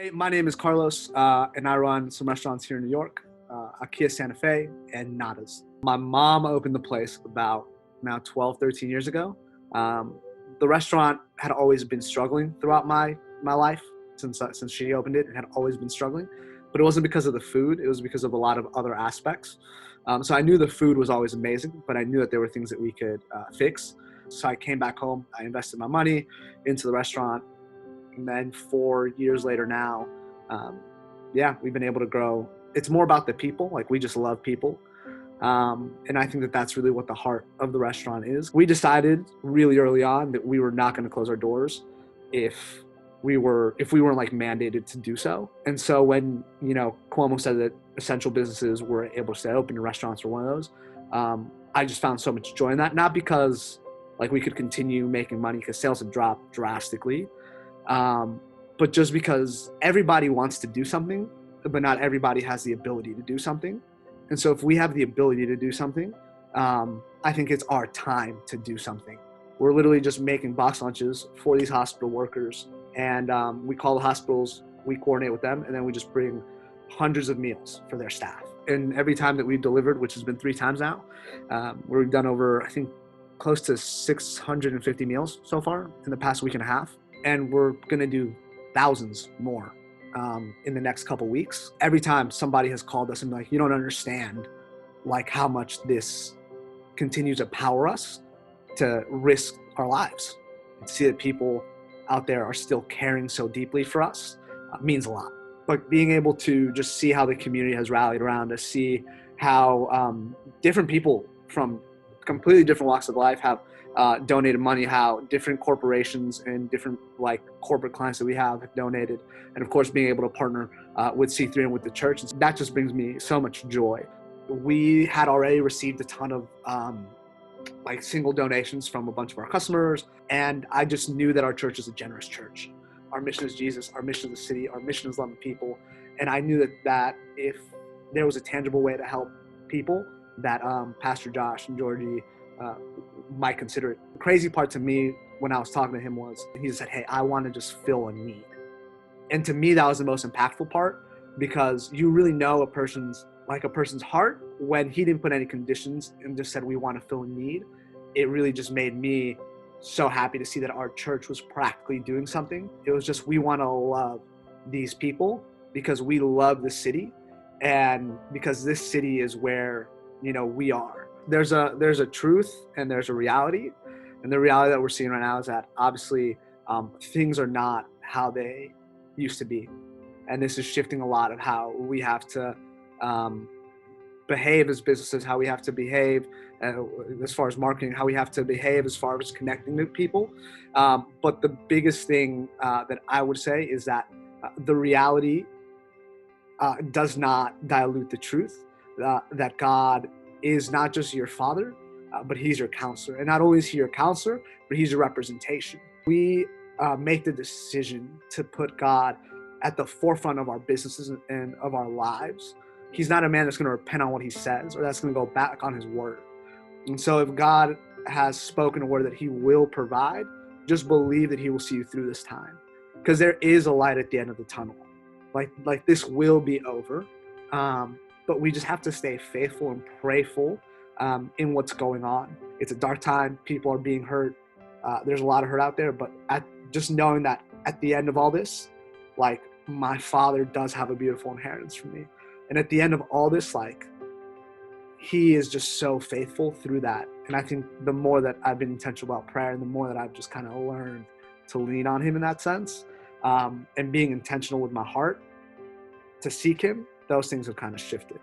Hey, my name is Carlos, and I run some restaurants here in New York, Kia Santa Fe and Nada's. My mom opened the place about now 12, 13 years ago. Um, the restaurant had always been struggling throughout my life since she opened it. It had always been struggling, but it wasn't because of the food. It was because of a lot of other aspects. So I knew the food was always amazing, but I knew that there were things that we could fix. So I came back home. I invested my money into the restaurant. And then 4 years later now, we've been able to grow. It's more about the people. Like, we just love people. And I think that that's really what the heart of the restaurant is. We decided really early on that we were not going to close our doors if we weren't like mandated to do so. And so when, Cuomo said that essential businesses were able to stay open and restaurants were one of those, I just found so much joy in that. Not because like we could continue making money, because sales had dropped drastically, but just because everybody wants to do something, but not everybody has the ability to do something. And so if we have the ability to do something, I think it's our time to do something. We're literally just making box lunches for these hospital workers, and we call the hospitals, we coordinate with them, and then we just bring hundreds of meals for their staff. And every time that we've delivered, which has been 3 times now, where we've done over, I think, close to 650 meals so far in the past week and a half. And we're gonna do thousands more in the next couple weeks. Every time somebody has called us and been like, you don't understand like how much this continues to power us to risk our lives. And to see that people out there are still caring so deeply for us means a lot. But being able to just see how the community has rallied around us, see how different people from completely different walks of life have donated money, how different corporations and different like corporate clients that we have donated, and of course being able to partner with C3 and with the church. And that just brings me so much joy. We had already received a ton of like single donations from a bunch of our customers, and I just knew that our church is a generous church. Our mission is Jesus, our mission is the city, our mission is loving people, and I knew that if there was a tangible way to help people, that Pastor Josh and Georgie might consider it. The crazy part to me when I was talking to him was he just said, hey, I want to just fill a need. And to me, that was the most impactful part, because you really know a person's heart when he didn't put any conditions and just said, we want to fill a need. It really just made me so happy to see that our church was practically doing something. It was just, we want to love these people because we love the city, and because this city is where we are. There's a truth and there's a reality, and the reality that we're seeing right now is that obviously things are not how they used to be, and this is shifting a lot of how we have to behave as businesses, how we have to behave as far as marketing, how we have to behave as far as connecting to people. But the biggest thing that I would say is that the reality does not dilute the truth, that God is not just your father, but he's your counselor. And not only is he your counselor, but he's your representation. We make the decision to put God at the forefront of our businesses and of our lives. He's not a man that's going to repent on what he says, or that's going to go back on his word. And so if God has spoken a word that he will provide, just believe that he will see you through this time, because there is a light at the end of the tunnel. Like this will be over. But we just have to stay faithful and prayerful in what's going on. It's a dark time. People are being hurt. There's a lot of hurt out there. But just knowing that at the end of all this, like, my Father does have a beautiful inheritance for me. And at the end of all this, like, he is just so faithful through that. And I think the more that I've been intentional about prayer, and the more that I've just kind of learned to lean on him in that sense, and being intentional with my heart to seek him, those things have kind of shifted.